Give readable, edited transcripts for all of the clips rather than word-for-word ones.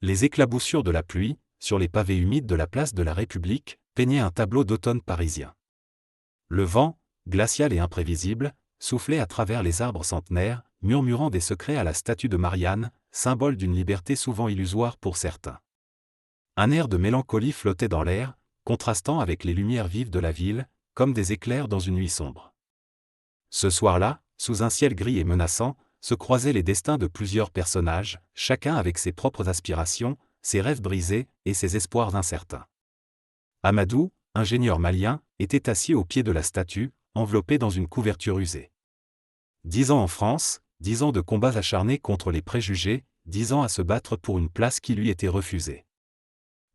Les éclaboussures de la pluie, sur les pavés humides de la place de la République, peignaient un tableau d'automne parisien. Le vent, glacial et imprévisible, soufflait à travers les arbres centenaires, murmurant des secrets à la statue de Marianne, symbole d'une liberté souvent illusoire pour certains. Un air de mélancolie flottait dans l'air, contrastant avec les lumières vives de la ville, comme des éclairs dans une nuit sombre. Ce soir-là, sous un ciel gris et menaçant, se croisaient les destins de plusieurs personnages, chacun avec ses propres aspirations, ses rêves brisés et ses espoirs incertains. Amadou, ingénieur malien, était assis au pied de la statue, enveloppé dans une couverture usée. 10 ans en France, 10 ans de combats acharnés contre les préjugés, 10 ans à se battre pour une place qui lui était refusée.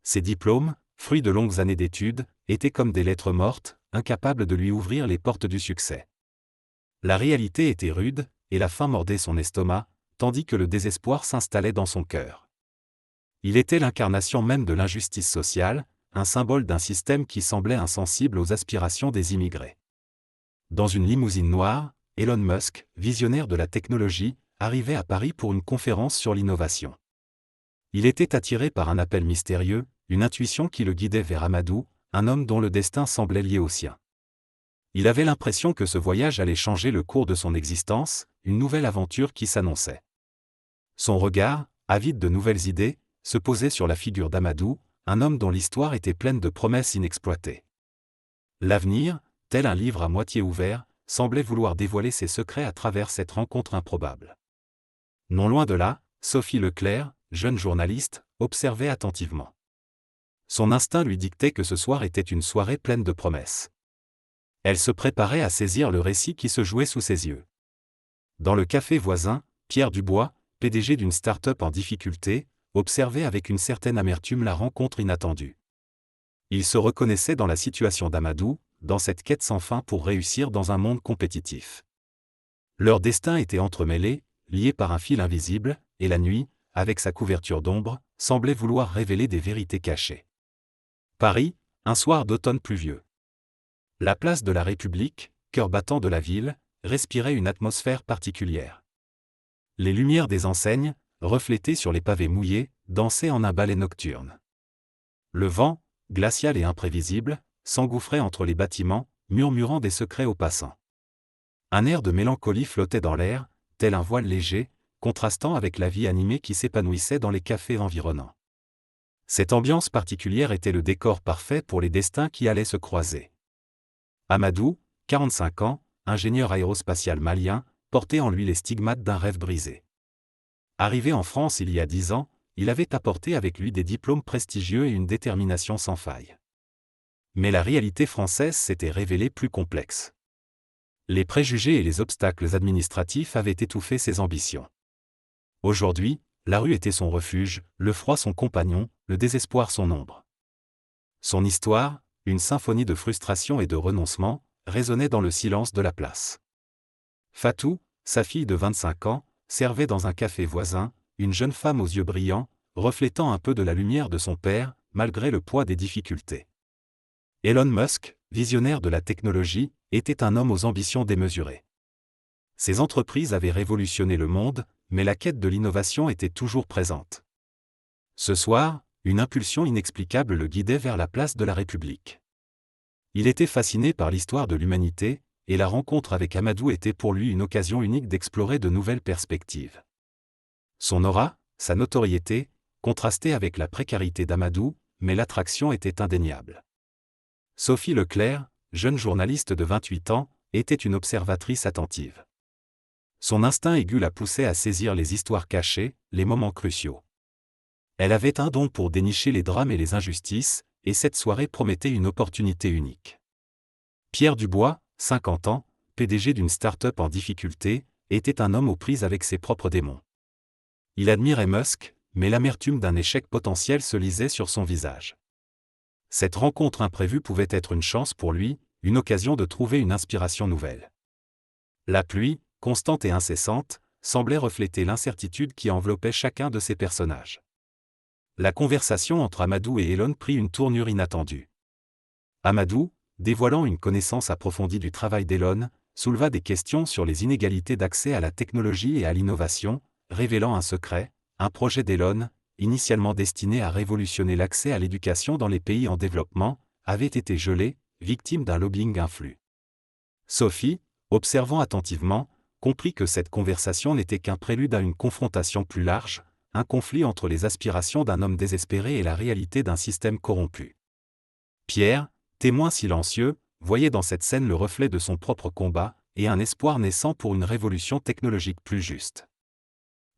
Ses diplômes, fruits de longues années d'études, étaient comme des lettres mortes, incapables de lui ouvrir les portes du succès. La réalité était rude, et la faim mordait son estomac, tandis que le désespoir s'installait dans son cœur. Il était l'incarnation même de l'injustice sociale, un symbole d'un système qui semblait insensible aux aspirations des immigrés. Dans une limousine noire, Elon Musk, visionnaire de la technologie, arrivait à Paris pour une conférence sur l'innovation. Il était attiré par un appel mystérieux, une intuition qui le guidait vers Amadou, un homme dont le destin semblait lié au sien. Il avait l'impression que ce voyage allait changer le cours de son existence, une nouvelle aventure qui s'annonçait. Son regard, avide de nouvelles idées, se posait sur la figure d'Amadou, un homme dont l'histoire était pleine de promesses inexploitées. L'avenir, tel un livre à moitié ouvert, semblait vouloir dévoiler ses secrets à travers cette rencontre improbable. Non loin de là, Sophie Leclerc, jeune journaliste, observait attentivement. Son instinct lui dictait que ce soir était une soirée pleine de promesses. Elle se préparait à saisir le récit qui se jouait sous ses yeux. Dans le café voisin, Pierre Dubois, PDG d'une start-up en difficulté, observait avec une certaine amertume la rencontre inattendue. Il se reconnaissait dans la situation d'Amadou, dans cette quête sans fin pour réussir dans un monde compétitif. Leur destin était entremêlé, lié par un fil invisible, et la nuit, avec sa couverture d'ombre, semblait vouloir révéler des vérités cachées. Paris, un soir d'automne pluvieux. La place de la République, cœur battant de la ville, respirait une atmosphère particulière. Les lumières des enseignes, reflétées sur les pavés mouillés, dansaient en un ballet nocturne. Le vent, glacial et imprévisible, s'engouffrait entre les bâtiments, murmurant des secrets aux passants. Un air de mélancolie flottait dans l'air, tel un voile léger, contrastant avec la vie animée qui s'épanouissait dans les cafés environnants. Cette ambiance particulière était le décor parfait pour les destins qui allaient se croiser. Amadou, 45 ans, ingénieur aérospatial malien, portait en lui les stigmates d'un rêve brisé. Arrivé en France il y a 10 ans, il avait apporté avec lui des diplômes prestigieux et une détermination sans faille. Mais la réalité française s'était révélée plus complexe. Les préjugés et les obstacles administratifs avaient étouffé ses ambitions. Aujourd'hui, la rue était son refuge, le froid son compagnon, le désespoir son ombre. Son histoire, une symphonie de frustration et de renoncement, résonnait dans le silence de la place. Fatou, sa fille de 25 ans, servait dans un café voisin, une jeune femme aux yeux brillants, reflétant un peu de la lumière de son père, malgré le poids des difficultés. Elon Musk, visionnaire de la technologie, était un homme aux ambitions démesurées. Ses entreprises avaient révolutionné le monde, mais la quête de l'innovation était toujours présente. Ce soir, une impulsion inexplicable le guidait vers la place de la République. Il était fasciné par l'histoire de l'humanité, et la rencontre avec Amadou était pour lui une occasion unique d'explorer de nouvelles perspectives. Son aura, sa notoriété, contrastaient avec la précarité d'Amadou, mais l'attraction était indéniable. Sophie Leclerc, jeune journaliste de 28 ans, était une observatrice attentive. Son instinct aigu la poussait à saisir les histoires cachées, les moments cruciaux. Elle avait un don pour dénicher les drames et les injustices, et cette soirée promettait une opportunité unique. Pierre Dubois, 50 ans, PDG d'une start-up en difficulté, était un homme aux prises avec ses propres démons. Il admirait Musk, mais l'amertume d'un échec potentiel se lisait sur son visage. Cette rencontre imprévue pouvait être une chance pour lui, une occasion de trouver une inspiration nouvelle. La pluie, constante et incessante, semblait refléter l'incertitude qui enveloppait chacun de ces personnages. La conversation entre Amadou et Elon prit une tournure inattendue. Amadou, dévoilant une connaissance approfondie du travail d'Elon, souleva des questions sur les inégalités d'accès à la technologie et à l'innovation, révélant un secret, un projet d'Elon, initialement destiné à révolutionner l'accès à l'éducation dans les pays en développement, avait été gelé, victime d'un lobbying influ. Sophie, observant attentivement, comprit que cette conversation n'était qu'un prélude à une confrontation plus large, un conflit entre les aspirations d'un homme désespéré et la réalité d'un système corrompu. Pierre, témoin silencieux, voyait dans cette scène le reflet de son propre combat, et un espoir naissant pour une révolution technologique plus juste.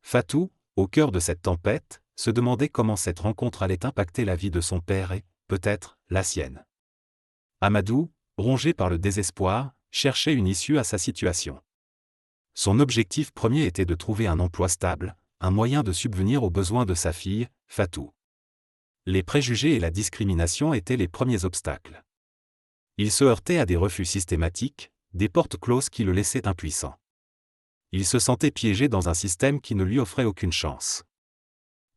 Fatou, au cœur de cette tempête, se demandait comment cette rencontre allait impacter la vie de son père et, peut-être, la sienne. Amadou, rongé par le désespoir, cherchait une issue à sa situation. Son objectif premier était de trouver un emploi stable, un moyen de subvenir aux besoins de sa fille, Fatou. Les préjugés et la discrimination étaient les premiers obstacles. Il se heurtait à des refus systématiques, des portes closes qui le laissaient impuissant. Il se sentait piégé dans un système qui ne lui offrait aucune chance.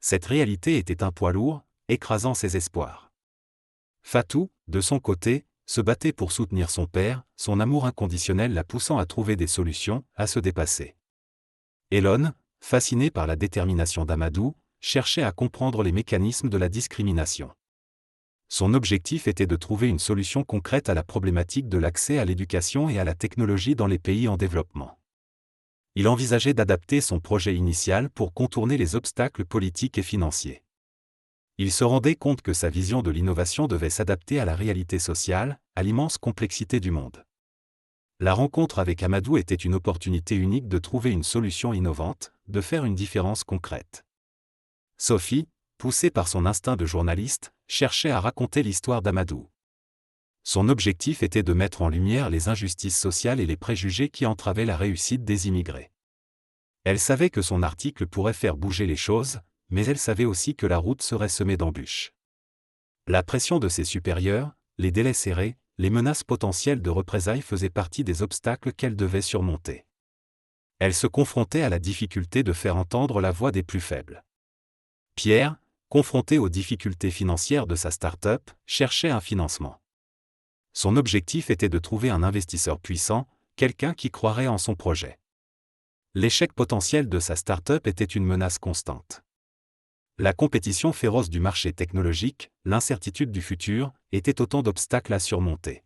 Cette réalité était un poids lourd, écrasant ses espoirs. Fatou, de son côté, se battait pour soutenir son père, son amour inconditionnel la poussant à trouver des solutions, à se dépasser. Elon, fasciné par la détermination d'Amadou, cherchait à comprendre les mécanismes de la discrimination. Son objectif était de trouver une solution concrète à la problématique de l'accès à l'éducation et à la technologie dans les pays en développement. Il envisageait d'adapter son projet initial pour contourner les obstacles politiques et financiers. Il se rendait compte que sa vision de l'innovation devait s'adapter à la réalité sociale, à l'immense complexité du monde. La rencontre avec Amadou était une opportunité unique de trouver une solution innovante, de faire une différence concrète. Sophie, poussée par son instinct de journaliste, cherchait à raconter l'histoire d'Amadou. Son objectif était de mettre en lumière les injustices sociales et les préjugés qui entravaient la réussite des immigrés. Elle savait que son article pourrait faire bouger les choses, mais elle savait aussi que la route serait semée d'embûches. La pression de ses supérieurs, les délais serrés, les menaces potentielles de représailles faisaient partie des obstacles qu'elle devait surmonter. Elle se confrontait à la difficulté de faire entendre la voix des plus faibles. Pierre, confronté aux difficultés financières de sa start-up, cherchait un financement. Son objectif était de trouver un investisseur puissant, quelqu'un qui croirait en son projet. L'échec potentiel de sa start-up était une menace constante. La compétition féroce du marché technologique, l'incertitude du futur, étaient autant d'obstacles à surmonter.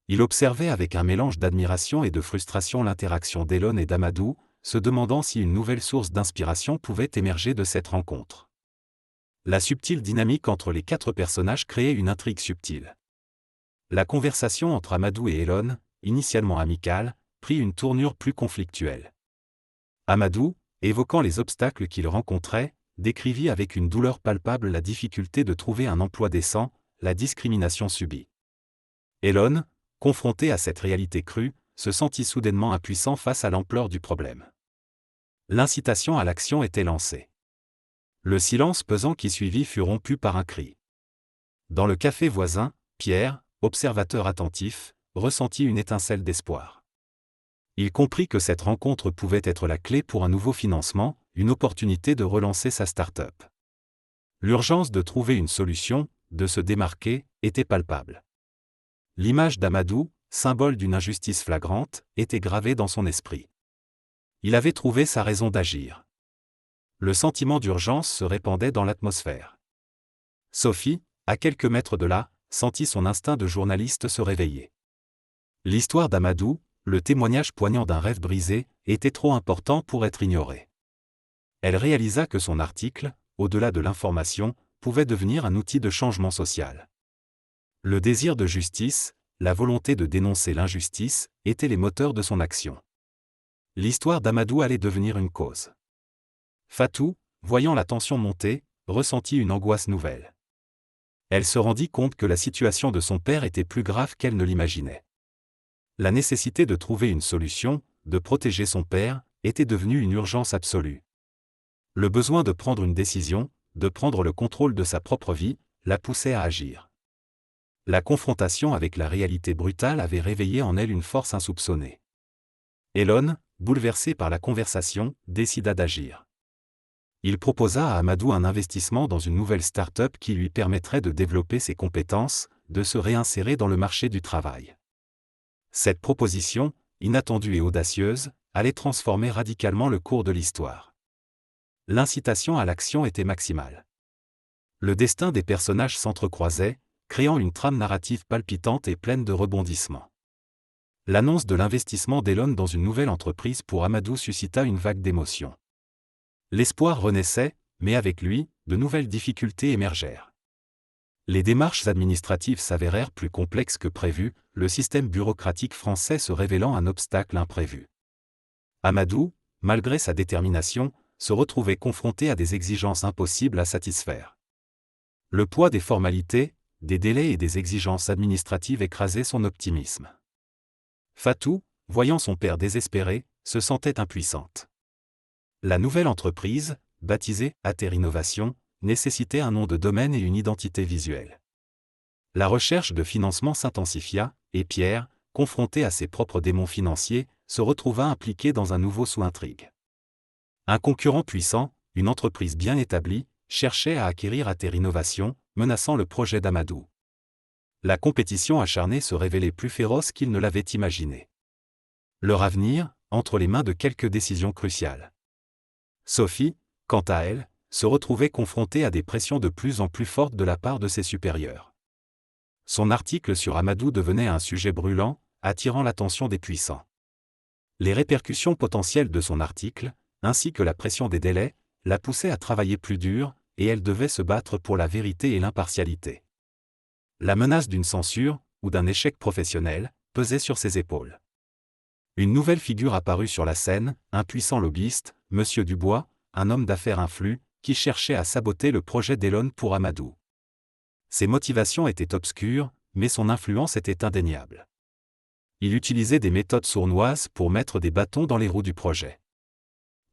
Il observait avec un mélange d'admiration et de frustration l'interaction d'Elon et d'Amadou, se demandant si une nouvelle source d'inspiration pouvait émerger de cette rencontre. La subtile dynamique entre les quatre personnages créait une intrigue subtile. La conversation entre Amadou et Elon, initialement amicale, prit une tournure plus conflictuelle. Amadou, évoquant les obstacles qu'il rencontrait, décrivit avec une douleur palpable la difficulté de trouver un emploi décent, la discrimination subie. Elon, confronté à cette réalité crue, se sentit soudainement impuissant face à l'ampleur du problème. L'incitation à l'action était lancée. Le silence pesant qui suivit fut rompu par un cri. Dans le café voisin, Pierre, observateur attentif, ressentit une étincelle d'espoir. Il comprit que cette rencontre pouvait être la clé pour un nouveau financement, une opportunité de relancer sa start-up. L'urgence de trouver une solution, de se démarquer, était palpable. L'image d'Amadou, symbole d'une injustice flagrante, était gravée dans son esprit. Il avait trouvé sa raison d'agir. Le sentiment d'urgence se répandait dans l'atmosphère. Sophie, à quelques mètres de là, sentit son instinct de journaliste se réveiller. L'histoire d'Amadou, le témoignage poignant d'un rêve brisé, était trop important pour être ignoré. Elle réalisa que son article, au-delà de l'information, pouvait devenir un outil de changement social. Le désir de justice, la volonté de dénoncer l'injustice, étaient les moteurs de son action. L'histoire d'Amadou allait devenir une cause. Fatou, voyant la tension monter, ressentit une angoisse nouvelle. Elle se rendit compte que la situation de son père était plus grave qu'elle ne l'imaginait. La nécessité de trouver une solution, de protéger son père, était devenue une urgence absolue. Le besoin de prendre une décision, de prendre le contrôle de sa propre vie, la poussait à agir. La confrontation avec la réalité brutale avait réveillé en elle une force insoupçonnée. Elon, bouleversé par la conversation, décida d'agir. Il proposa à Amadou un investissement dans une nouvelle start-up qui lui permettrait de développer ses compétences, de se réinsérer dans le marché du travail. Cette proposition, inattendue et audacieuse, allait transformer radicalement le cours de l'histoire. L'incitation à l'action était maximale. Le destin des personnages s'entrecroisait, créant une trame narrative palpitante et pleine de rebondissements. L'annonce de l'investissement d'Elon dans une nouvelle entreprise pour Amadou suscita une vague d'émotions. L'espoir renaissait, mais avec lui, de nouvelles difficultés émergèrent. Les démarches administratives s'avérèrent plus complexes que prévu, le système bureaucratique français se révélant un obstacle imprévu. Amadou, malgré sa détermination, se retrouvait confronté à des exigences impossibles à satisfaire. Le poids des formalités, des délais et des exigences administratives écrasait son optimisme. Fatou, voyant son père désespéré, se sentait impuissante. La nouvelle entreprise, baptisée Ater Innovation, nécessitait un nom de domaine et une identité visuelle. La recherche de financement s'intensifia, et Pierre, confronté à ses propres démons financiers, se retrouva impliqué dans un nouveau sous-intrigue. Un concurrent puissant, une entreprise bien établie, cherchait à acquérir Ater Innovation, menaçant le projet d'Amadou. La compétition acharnée se révélait plus féroce qu'il ne l'avait imaginé. Leur avenir, entre les mains de quelques décisions cruciales. Sophie, quant à elle, se retrouvait confrontée à des pressions de plus en plus fortes de la part de ses supérieurs. Son article sur Amadou devenait un sujet brûlant, attirant l'attention des puissants. Les répercussions potentielles de son article, ainsi que la pression des délais, la poussaient à travailler plus dur, et elle devait se battre pour la vérité et l'impartialité. La menace d'une censure, ou d'un échec professionnel, pesait sur ses épaules. Une nouvelle figure apparut sur la scène, un puissant lobbyiste, Monsieur Dubois, un homme d'affaires influent, qui cherchait à saboter le projet d'Elon pour Amadou. Ses motivations étaient obscures, mais son influence était indéniable. Il utilisait des méthodes sournoises pour mettre des bâtons dans les roues du projet.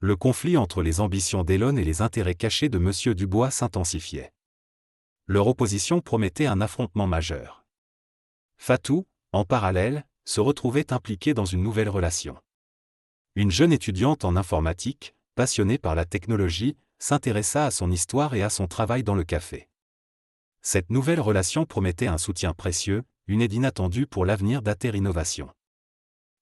Le conflit entre les ambitions d'Elon et les intérêts cachés de Monsieur Dubois s'intensifiait. Leur opposition promettait un affrontement majeur. Fatou, en parallèle, se retrouvait impliquée dans une nouvelle relation. Une jeune étudiante en informatique, passionnée par la technologie, s'intéressa à son histoire et à son travail dans le café. Cette nouvelle relation promettait un soutien précieux, une aide inattendue pour l'avenir d'Ater Innovation.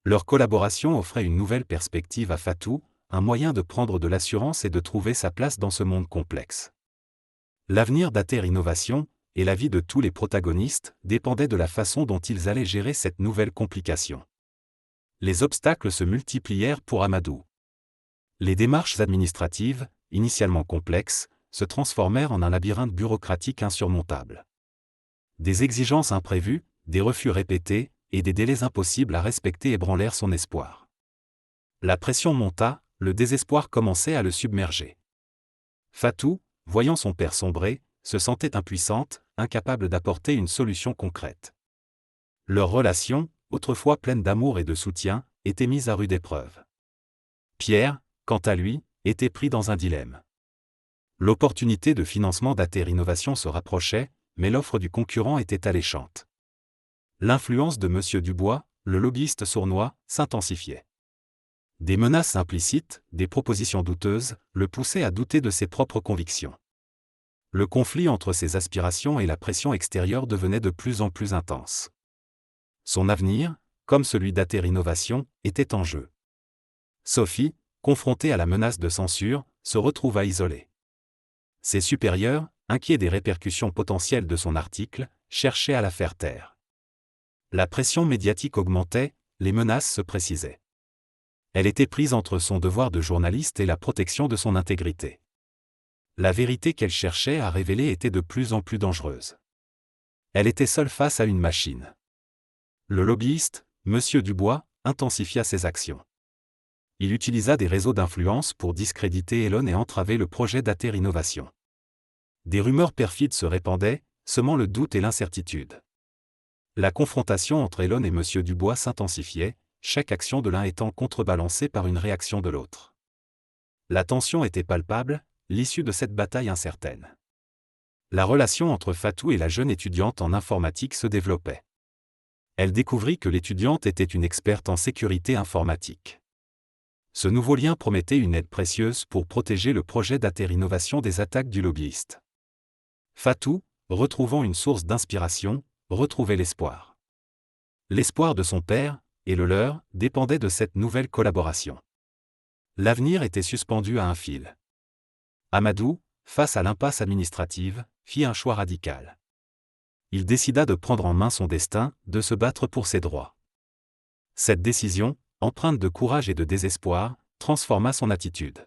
Leur collaboration offrait une nouvelle perspective à Fatou, un moyen de prendre de l'assurance et de trouver sa place dans ce monde complexe. L'avenir d'Ater Innovation, et la vie de tous les protagonistes, dépendaient de la façon dont ils allaient gérer cette nouvelle complication. Les obstacles se multiplièrent pour Amadou. Les démarches administratives, initialement complexes, se transformèrent en un labyrinthe bureaucratique insurmontable. Des exigences imprévues, des refus répétés, et des délais impossibles à respecter ébranlèrent son espoir. La pression monta, le désespoir commençait à le submerger. Fatou, voyant son père sombrer, se sentait impuissante, incapable d'apporter une solution concrète. Leur relation, autrefois pleine d'amour et de soutien, était mise à rude épreuve. Pierre, quant à lui, était pris dans un dilemme. L'opportunité de financement d'Ater Innovation se rapprochait, mais l'offre du concurrent était alléchante. L'influence de Monsieur Dubois, le lobbyiste sournois, s'intensifiait. Des menaces implicites, des propositions douteuses, le poussaient à douter de ses propres convictions. Le conflit entre ses aspirations et la pression extérieure devenait de plus en plus intense. Son avenir, comme celui d'Ater Innovation, était en jeu. Sophie, confrontée à la menace de censure, se retrouva isolée. Ses supérieurs, inquiets des répercussions potentielles de son article, cherchaient à la faire taire. La pression médiatique augmentait, les menaces se précisaient. Elle était prise entre son devoir de journaliste et la protection de son intégrité. La vérité qu'elle cherchait à révéler était de plus en plus dangereuse. Elle était seule face à une machine. Le lobbyiste, Monsieur Dubois, intensifia ses actions. Il utilisa des réseaux d'influence pour discréditer Elon et entraver le projet d'Ater Innovation. Des rumeurs perfides se répandaient, semant le doute et l'incertitude. La confrontation entre Elon et Monsieur Dubois s'intensifiait, chaque action de l'un étant contrebalancée par une réaction de l'autre. La tension était palpable, l'issue de cette bataille incertaine. La relation entre Fatou et la jeune étudiante en informatique se développait. Elle découvrit que l'étudiante était une experte en sécurité informatique. Ce nouveau lien promettait une aide précieuse pour protéger le projet d'Ater Innovation des attaques du lobbyiste. Fatou, retrouvant une source d'inspiration, retrouvait l'espoir. L'espoir de son père, et le leur, dépendait de cette nouvelle collaboration. L'avenir était suspendu à un fil. Amadou, face à l'impasse administrative, fit un choix radical. Il décida de prendre en main son destin, de se battre pour ses droits. Cette décision, empreinte de courage et de désespoir, transforma son attitude.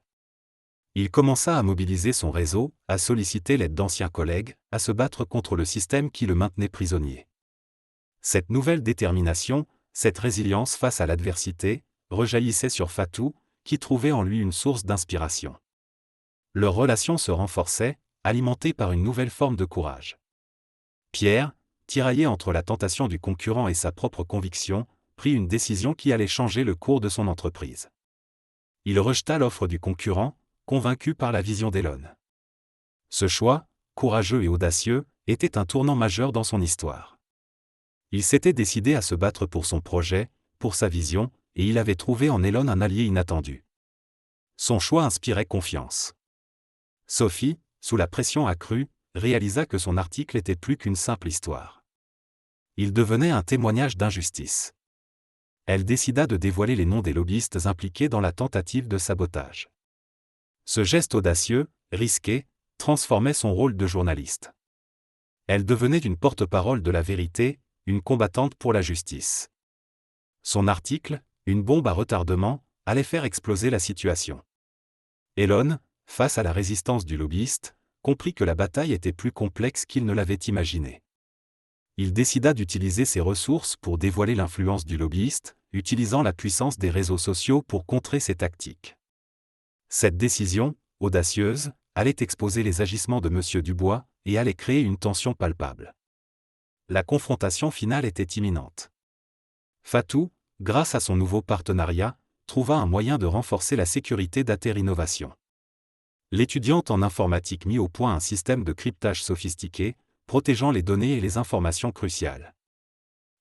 Il commença à mobiliser son réseau, à solliciter l'aide d'anciens collègues, à se battre contre le système qui le maintenait prisonnier. Cette nouvelle détermination, cette résilience face à l'adversité, rejaillissait sur Fatou, qui trouvait en lui une source d'inspiration. Leur relation se renforçait, alimentée par une nouvelle forme de courage. Pierre, tiraillé entre la tentation du concurrent et sa propre conviction, prit une décision qui allait changer le cours de son entreprise. Il rejeta l'offre du concurrent, convaincu par la vision d'Elon. Ce choix, courageux et audacieux, était un tournant majeur dans son histoire. Il s'était décidé à se battre pour son projet, pour sa vision, et il avait trouvé en Elon un allié inattendu. Son choix inspirait confiance. Sophie, sous la pression accrue, réalisa que son article était plus qu'une simple histoire. Il devenait un témoignage d'injustice. Elle décida de dévoiler les noms des lobbyistes impliqués dans la tentative de sabotage. Ce geste audacieux, risqué, transformait son rôle de journaliste. Elle devenait une porte-parole de la vérité, une combattante pour la justice. Son article, une bombe à retardement, allait faire exploser la situation. Elon, face à la résistance du lobbyiste, comprit que la bataille était plus complexe qu'il ne l'avait imaginé. Il décida d'utiliser ses ressources pour dévoiler l'influence du lobbyiste, utilisant la puissance des réseaux sociaux pour contrer ses tactiques. Cette décision, audacieuse, allait exposer les agissements de M. Dubois et allait créer une tension palpable. La confrontation finale était imminente. Fatou, grâce à son nouveau partenariat, trouva un moyen de renforcer la sécurité d'Ater Innovation. L'étudiante en informatique mit au point un système de cryptage sophistiqué, protégeant les données et les informations cruciales.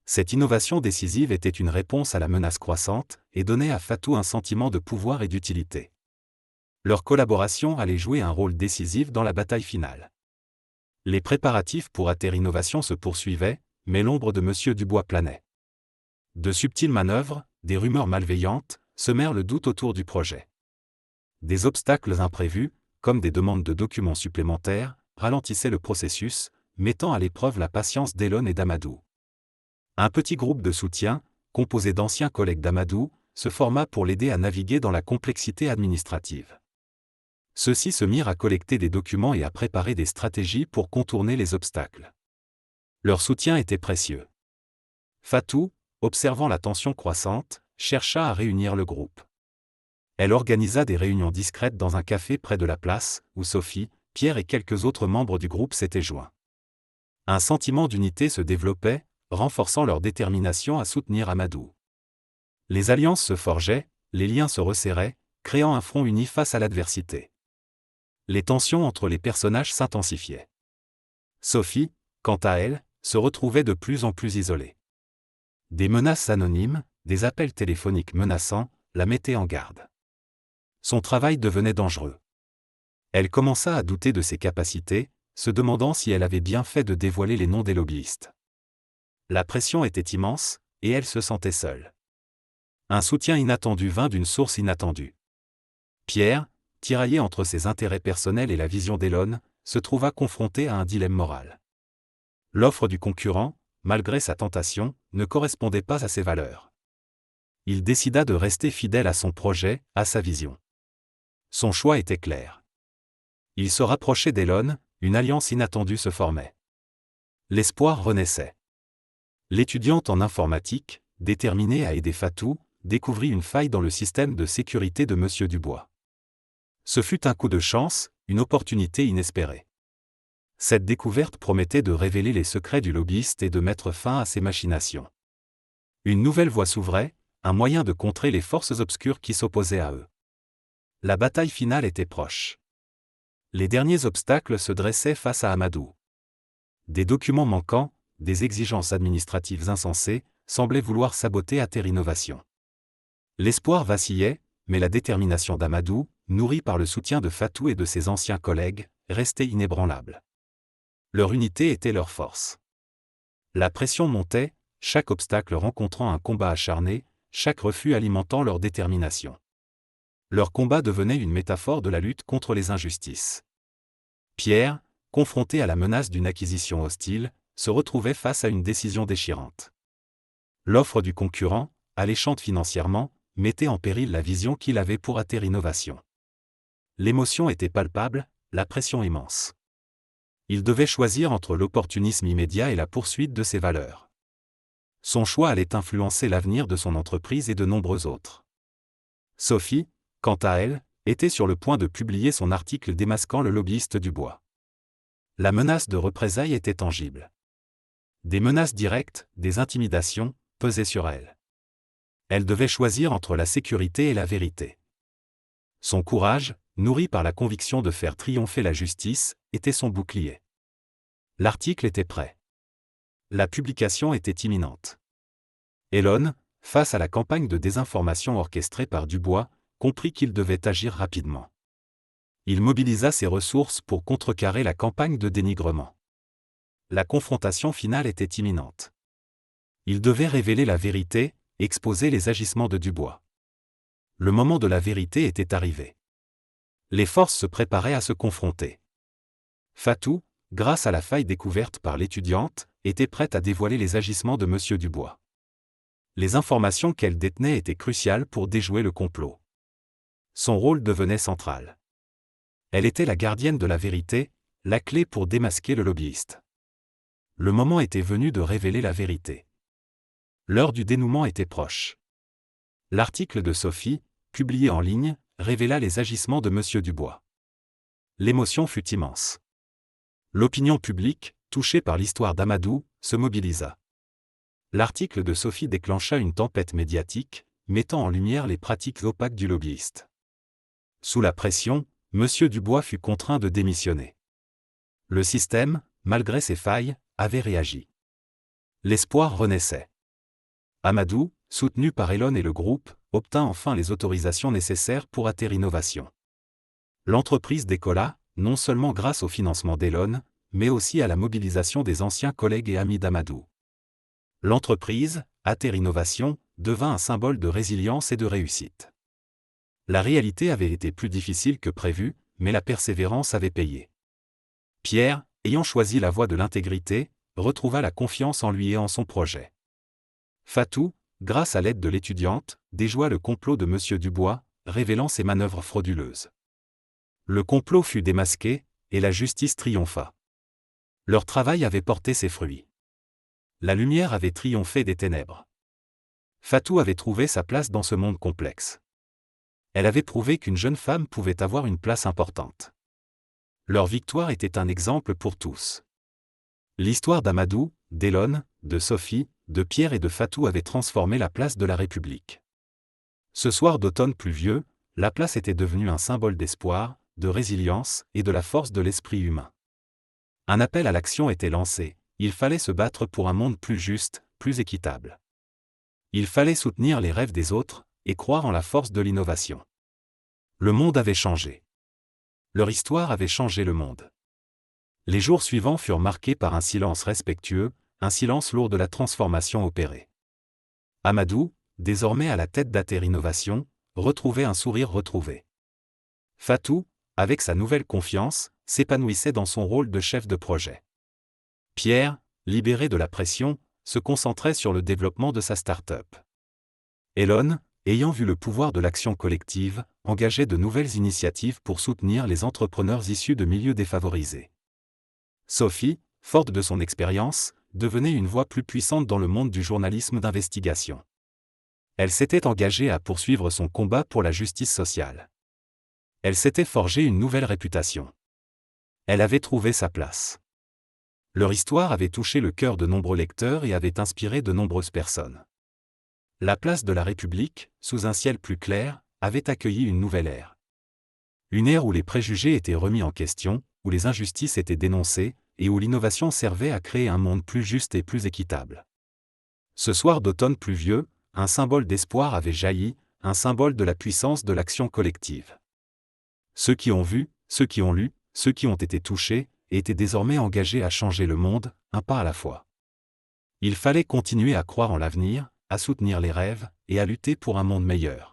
Cette innovation décisive était une réponse à la menace croissante et donnait à Fatou un sentiment de pouvoir et d'utilité. Leur collaboration allait jouer un rôle décisif dans la bataille finale. Les préparatifs pour Ater Innovation se poursuivaient, mais l'ombre de M. Dubois planait. De subtiles manœuvres, des rumeurs malveillantes, semèrent le doute autour du projet. Des obstacles imprévus, comme des demandes de documents supplémentaires, ralentissaient le processus, mettant à l'épreuve la patience d'Elon et d'Amadou. Un petit groupe de soutien, composé d'anciens collègues d'Amadou, se forma pour l'aider à naviguer dans la complexité administrative. Ceux-ci se mirent à collecter des documents et à préparer des stratégies pour contourner les obstacles. Leur soutien était précieux. Fatou, observant la tension croissante, chercha à réunir le groupe. Elle organisa des réunions discrètes dans un café près de la place, où Sophie, Pierre et quelques autres membres du groupe s'étaient joints. Un sentiment d'unité se développait, renforçant leur détermination à soutenir Amadou. Les alliances se forgeaient, les liens se resserraient, créant un front uni face à l'adversité. Les tensions entre les personnages s'intensifiaient. Sophie, quant à elle, se retrouvait de plus en plus isolée. Des menaces anonymes, des appels téléphoniques menaçants, la mettaient en garde. Son travail devenait dangereux. Elle commença à douter de ses capacités, se demandant si elle avait bien fait de dévoiler les noms des lobbyistes. La pression était immense, et elle se sentait seule. Un soutien inattendu vint d'une source inattendue. Pierre, tiraillé entre ses intérêts personnels et la vision d'Elon, se trouva confronté à un dilemme moral. L'offre du concurrent, malgré sa tentation, ne correspondait pas à ses valeurs. Il décida de rester fidèle à son projet, à sa vision. Son choix était clair. Il se rapprochait d'Elon, une alliance inattendue se formait. L'espoir renaissait. L'étudiante en informatique, déterminée à aider Fatou, découvrit une faille dans le système de sécurité de M. Dubois. Ce fut un coup de chance, une opportunité inespérée. Cette découverte promettait de révéler les secrets du lobbyiste et de mettre fin à ses machinations. Une nouvelle voie s'ouvrait, un moyen de contrer les forces obscures qui s'opposaient à eux. La bataille finale était proche. Les derniers obstacles se dressaient face à Amadou. Des documents manquants, des exigences administratives insensées, semblaient vouloir saboter Ater Innovation. L'espoir vacillait, mais la détermination d'Amadou, nourrie par le soutien de Fatou et de ses anciens collègues, restait inébranlable. Leur unité était leur force. La pression montait, chaque obstacle rencontrant un combat acharné, chaque refus alimentant leur détermination. Leur combat devenait une métaphore de la lutte contre les injustices. Pierre, confronté à la menace d'une acquisition hostile, se retrouvait face à une décision déchirante. L'offre du concurrent, alléchante financièrement, mettait en péril la vision qu'il avait pour Ater Innovation. L'émotion était palpable, la pression immense. Il devait choisir entre l'opportunisme immédiat et la poursuite de ses valeurs. Son choix allait influencer l'avenir de son entreprise et de nombreux autres. Sophie, quant à elle, était sur le point de publier son article démasquant le lobbyiste du bois. La menace de représailles était tangible. Des menaces directes, des intimidations, pesaient sur elle. Elle devait choisir entre la sécurité et la vérité. Son courage, nourri par la conviction de faire triompher la justice, était son bouclier. L'article était prêt. La publication était imminente. Elon, face à la campagne de désinformation orchestrée par Dubois, comprit qu'il devait agir rapidement. Il mobilisa ses ressources pour contrecarrer la campagne de dénigrement. La confrontation finale était imminente. Il devait révéler la vérité, exposer les agissements de Dubois. Le moment de la vérité était arrivé. Les forces se préparaient à se confronter. Fatou, grâce à la faille découverte par l'étudiante, était prête à dévoiler les agissements de M. Dubois. Les informations qu'elle détenait étaient cruciales pour déjouer le complot. Son rôle devenait central. Elle était la gardienne de la vérité, la clé pour démasquer le lobbyiste. Le moment était venu de révéler la vérité. L'heure du dénouement était proche. L'article de Sophie, publié en ligne, révéla les agissements de M. Dubois. L'émotion fut immense. L'opinion publique, touchée par l'histoire d'Amadou, se mobilisa. L'article de Sophie déclencha une tempête médiatique, mettant en lumière les pratiques opaques du lobbyiste. Sous la pression, M. Dubois fut contraint de démissionner. Le système, malgré ses failles, avait réagi. L'espoir renaissait. Amadou, soutenu par Elon et le groupe, obtint enfin les autorisations nécessaires pour Ater Innovation. L'entreprise décolla, non seulement grâce au financement d'Elon, mais aussi à la mobilisation des anciens collègues et amis d'Amadou. L'entreprise, Ater Innovation, devint un symbole de résilience et de réussite. La réalité avait été plus difficile que prévu, mais la persévérance avait payé. Pierre, ayant choisi la voie de l'intégrité, retrouva la confiance en lui et en son projet. Fatou, grâce à l'aide de l'étudiante, déjoua le complot de M. Dubois, révélant ses manœuvres frauduleuses. Le complot fut démasqué, et la justice triompha. Leur travail avait porté ses fruits. La lumière avait triomphé des ténèbres. Fatou avait trouvé sa place dans ce monde complexe. Elle avait prouvé qu'une jeune femme pouvait avoir une place importante. Leur victoire était un exemple pour tous. L'histoire d'Amadou, d'Elon, de Sophie, de Pierre et de Fatou avait transformé la place de la République. Ce soir d'automne pluvieux, la place était devenue un symbole d'espoir, de résilience et de la force de l'esprit humain. Un appel à l'action était lancé, il fallait se battre pour un monde plus juste, plus équitable. Il fallait soutenir les rêves des autres, et croire en la force de l'innovation. Le monde avait changé. Leur histoire avait changé le monde. Les jours suivants furent marqués par un silence respectueux, un silence lourd de la transformation opérée. Amadou, désormais à la tête d'Ater Innovation, retrouvait un sourire retrouvé. Fatou, avec sa nouvelle confiance, s'épanouissait dans son rôle de chef de projet. Pierre, libéré de la pression, se concentrait sur le développement de sa start-up. Elon, ayant vu le pouvoir de l'action collective, engageait de nouvelles initiatives pour soutenir les entrepreneurs issus de milieux défavorisés. Sophie, forte de son expérience, devenait une voix plus puissante dans le monde du journalisme d'investigation. Elle s'était engagée à poursuivre son combat pour la justice sociale. Elle s'était forgée une nouvelle réputation. Elle avait trouvé sa place. Leur histoire avait touché le cœur de nombreux lecteurs et avait inspiré de nombreuses personnes. La place de la République, sous un ciel plus clair, avait accueilli une nouvelle ère. Une ère où les préjugés étaient remis en question, où les injustices étaient dénoncées, et où l'innovation servait à créer un monde plus juste et plus équitable. Ce soir d'automne pluvieux, un symbole d'espoir avait jailli, un symbole de la puissance de l'action collective. Ceux qui ont vu, ceux qui ont lu, ceux qui ont été touchés, étaient désormais engagés à changer le monde, un pas à la fois. Il fallait continuer à croire en l'avenir, à soutenir les rêves, et à lutter pour un monde meilleur.